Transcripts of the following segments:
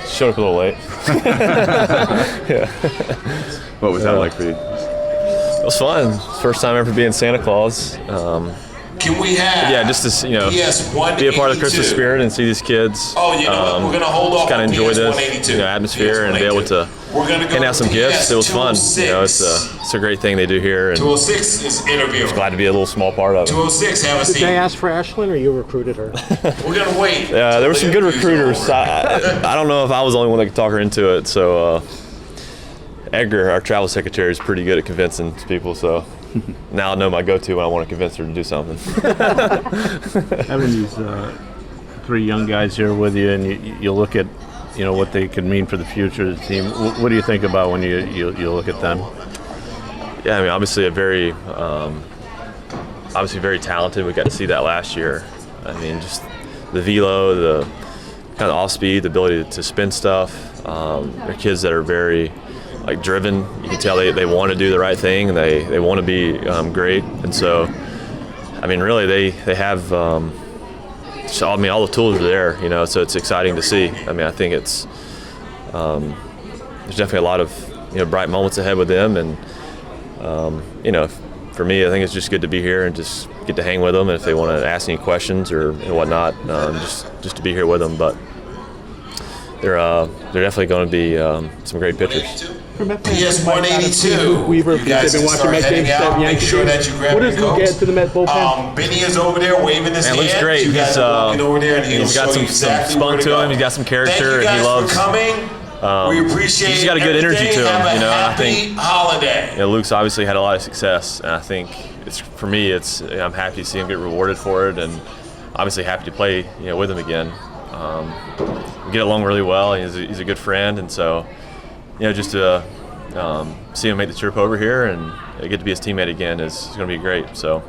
Showed up a little late. Yeah. What was that like for you? It was fun. First time ever being Santa Claus. Can we have? Yeah, just to be a part of the Christmas spirit and see these kids. Oh, you know what? We're gonna hold off. Kind of enjoy this atmosphere and be able to hand out some gifts. It was fun. It's a great thing they do here. And 206 is interview. Just glad to be a little small part of it. 206, have a seat. Did they ask for Ashlyn, or you recruited her? We're gonna wait. Yeah, there were some good recruiters. I don't know if I was the only one that could talk her into it. So Edgar, our travel secretary, is pretty good at convincing people. So now I know my go-to when I want to convince her to do something. Having these three young guys here with you, and you look at what they could mean for the future of the team. What do you think about when you look at them? Yeah, I mean, obviously very talented. We got to see that last year. I mean, just the velo, the kind of off speed, the ability to spin stuff. They're kids that are very driven. You can tell they want to do the right thing, and they want to be great. And so, I mean, really, they have. All the tools are there, so it's exciting to see. I mean, I think it's there's definitely a lot of bright moments ahead with them, and for me, I think it's just good to be here and just get to hang with them, and if they want to ask any questions or whatnot, just to be here with them. But they're definitely going to be some great pitchers. Yes, 182. Weaver, you guys been watching Met games. Make sure that you grab what does your he get to the Met bullpen? Benny is over there waving his hand. It looks great. You guys are walking over there, and he's got some spunk to him. He's got some character, and he loves. Coming. We appreciate. He's got a good energy to him. I think holiday. Luke's obviously had a lot of success, and I think for me, I'm happy to see him get rewarded for it, and obviously happy to play with him again. We get along really well. He's a good friend, and so just to see him make the trip over here and get to be his teammate again is going to be great. So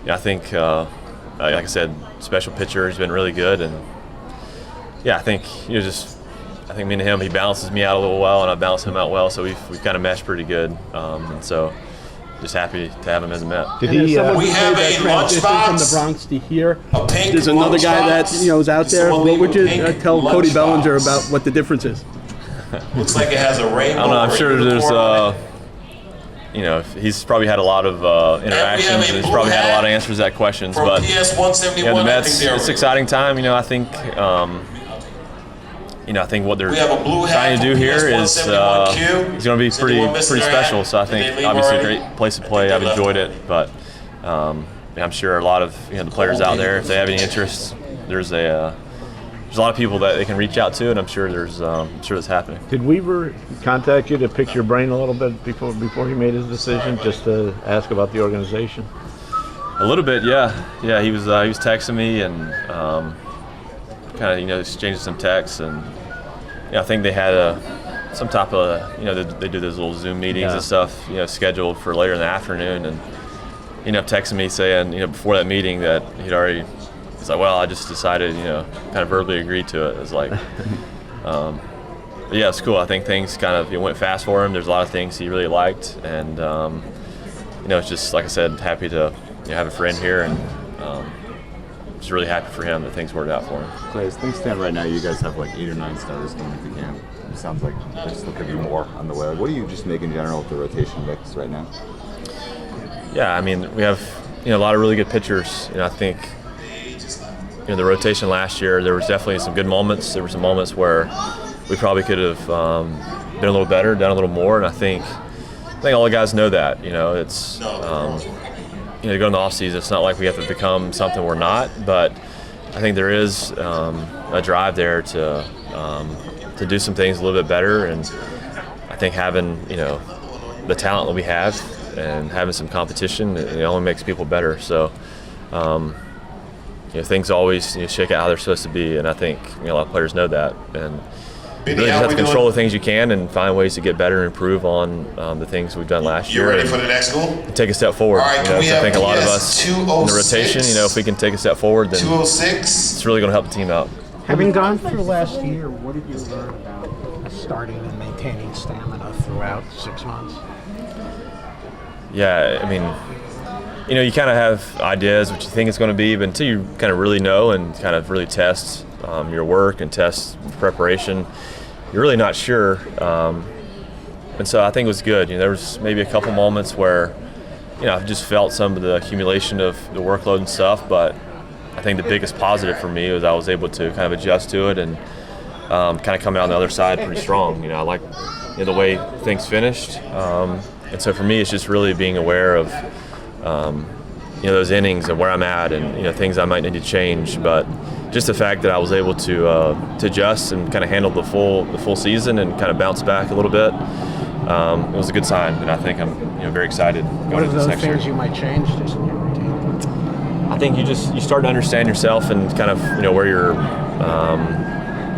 I think like I said, special pitcher. He's been really good, and I think I think me and him, he balances me out a little well, and I balance him out well. So we've kind of meshed pretty good, and so just happy to have him as a Met. Did he? We have a lunchbox from the Bronx to here. There's another guy that is out there. What would you tell Cody Bellinger about what the difference is? Looks like it has a rainbow. I don't know. I'm sure there's he's probably had a lot of interactions, and he's probably had a lot of answers to that questions. But the Mets, it's an exciting time. I think I think what they're trying to do here is going to be pretty special. So I think obviously a great place to play. I've enjoyed it, but I'm sure a lot of the players out there, if they have any interest, there's a lot of people that they can reach out to, and I'm sure that's happening. Did Weaver contact you to pick your brain a little bit before he made his decision, just to ask about the organization? A little bit, yeah. He was texting me and kind of exchanging some texts, and I think they had some type of they do those little Zoom meetings and stuff scheduled for later in the afternoon, and texting me saying before that meeting that he's like, well, I just decided, kind of verbally agreed to it. It was like, it's cool. I think things kind of went fast for him. There's a lot of things he really liked, and it's just like I said, happy to have a friend here, and just really happy for him that things worked out for him. Clay, as things stand right now, you guys have 8 or 9 starters going into camp. It sounds like there's still could be more on the way. What do you just make in general with the rotation mix right now? Yeah, I mean, we have a lot of really good pitchers. I think. The rotation last year, there was definitely some good moments. There were some moments where we probably could have been a little better, done a little more, and I think all the guys know that. It's to go in the off season, it's not like we have to become something we're not, but I think there is a drive there to do some things a little bit better, and I think having the talent that we have and having some competition, it only makes people better. So. Things always shake out how they're supposed to be, and I think a lot of players know that. And you really just have to control the things you can and find ways to get better and improve on the things we've done last year. You ready for the next goal? Take a step forward. All right, so I think a lot of us in the rotation, if we can take a step forward, then it's really going to help the team out. Having gone through last year, what did you learn about starting and maintaining stamina throughout 6 months? Yeah, I mean, you kind of have ideas what you think it's going to be, but until you kind of really know and kind of really test your work and test preparation, you're really not sure. And so I think it was good. There was maybe a couple moments where, I just felt some of the accumulation of the workload and stuff, but I think the biggest positive for me was I was able to kind of adjust to it and kind of come out on the other side pretty strong. I like the way things finished. And so for me, it's just really being aware of, those innings and where I'm at and, things I might need to change. But just the fact that I was able to adjust and kind of handle the full season and kind of bounce back a little bit, it was a good sign. And I think I'm very excited going What are into this those next year. things you might change just in your routine? I think you start to understand yourself and kind of where you're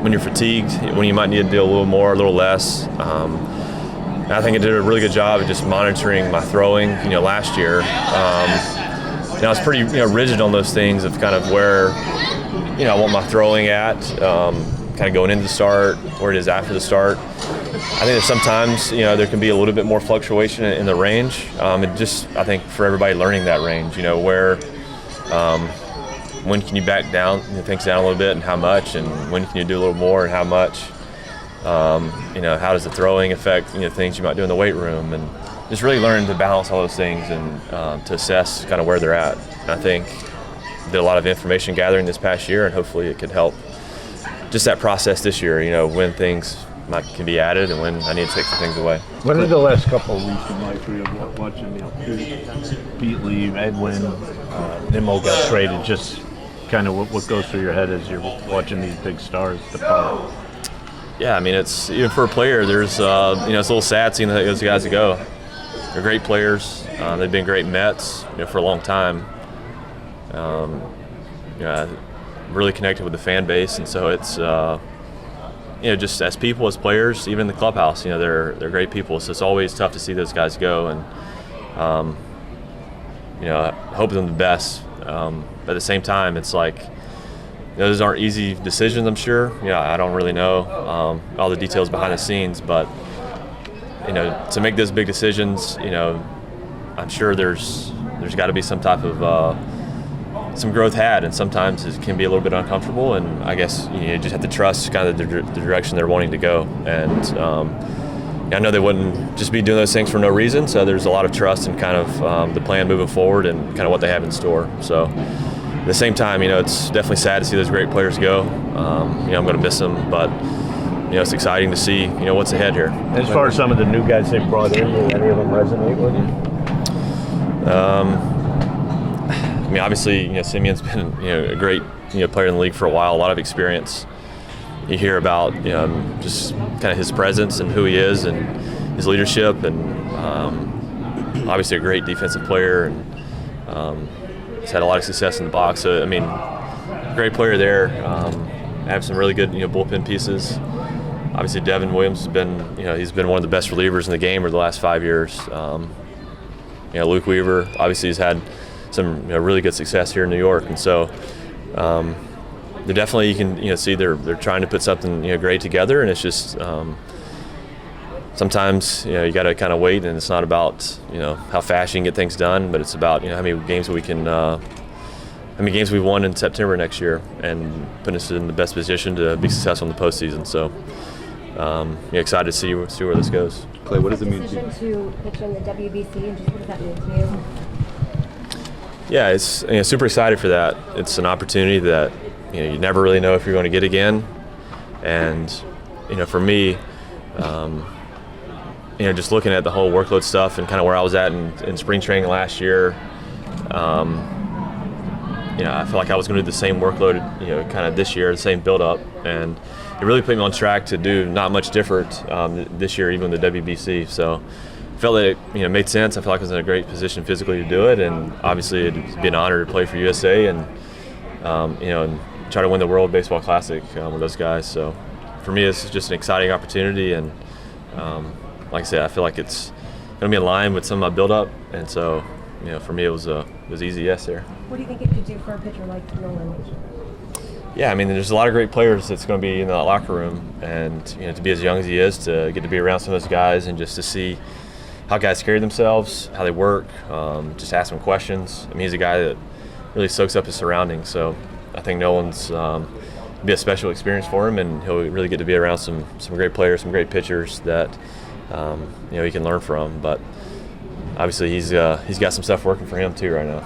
when you're fatigued, when you might need to do a little more, a little less. And I think I did a really good job of just monitoring my throwing. Last year, I was pretty rigid on those things of kind of where I want my throwing at, kind of going into the start, where it is after the start. I think that sometimes there can be a little bit more fluctuation in the range. I think for everybody learning that range, where when can you back down things down a little bit and how much, and when can you do a little more and how much. How does the throwing affect things you might do in the weight room, and just really learning to balance all those things and to assess kind of where they're at. And I think did a lot of information gathering this past year, and hopefully it could help just that process this year. When things can be added and when I need to take some things away. What are the last couple of weeks in life for you watching Pete leave, Edwin, Nimmo got traded? Just kind of what goes through your head as you're watching these big stars depart? Yeah, I mean, it's even for a player. There's it's a little sad seeing those guys go. They're great players. They've been great Mets, for a long time. Really connected with the fan base, and so it's just as people, as players, even in the clubhouse, they're great people. So it's always tough to see those guys go, and I hope them the best. But at the same time, it's like those aren't easy decisions. I'm sure. I don't really know all the details behind the scenes, but to make those big decisions, I'm sure there's got to be some type of some growth had, and sometimes it can be a little bit uncomfortable, and I guess you just have to trust kind of the direction they're wanting to go. And I know they wouldn't just be doing those things for no reason, so there's a lot of trust in kind of the plan moving forward and kind of what they have in store. So at the same time, it's definitely sad to see those great players go. I'm going to miss them, but it's exciting to see what's ahead here. As far as some of the new guys they brought in, do any of them resonate with you? I mean, obviously, Simeon's been a great player in the league for a while, a lot of experience. You hear about just kind of his presence and who he is and his leadership, and obviously a great defensive player, and he's had a lot of success in the box. So I mean, great player there. Have some really good bullpen pieces. Obviously, Devin Williams has been he's been one of the best relievers in the game over the last 5 years. Luke Weaver obviously has had some really good success here in New York, and so they're definitely, you can see they're trying to put something great together, and it's just sometimes you got to kind of wait, and it's not about how fast you can get things done, but it's about how many games we can how many games we've won in September next year, and putting us in the best position to be successful in the postseason. So excited to see where this goes. Clay, what does it mean to Decision to pitch in the WBC, and just what does that mean to you? Yeah, it's super excited for that. It's an opportunity that you never really know if you're going to get again, and for me, just looking at the whole workload stuff and kind of where I was at in spring training last year, I feel like I was going to do the same workload, kind of this year, the same build-up, and it really put me on track to do not much different this year, even the WBC. So I felt that it made sense. I felt like I was in a great position physically to do it, and obviously it'd be an honor to play for USA and and try to win the World Baseball Classic with those guys. So for me, it's just an exciting opportunity, and like I said, I feel like it's going to be in line with some of my build-up, and so for me it was easy yes there. What do you think it could do for a pitcher like Nolan? Yeah, I mean, there's a lot of great players that's going to be in that locker room, and to be as young as he is, to get to be around some of those guys, and just to see how guys carry themselves, how they work, just ask him questions. I mean, he's a guy that really soaks up his surroundings. So I think Nolan's be a special experience for him, and he'll really get to be around some great players, some great pitchers that he can learn from. But obviously he's got some stuff working for him too right now.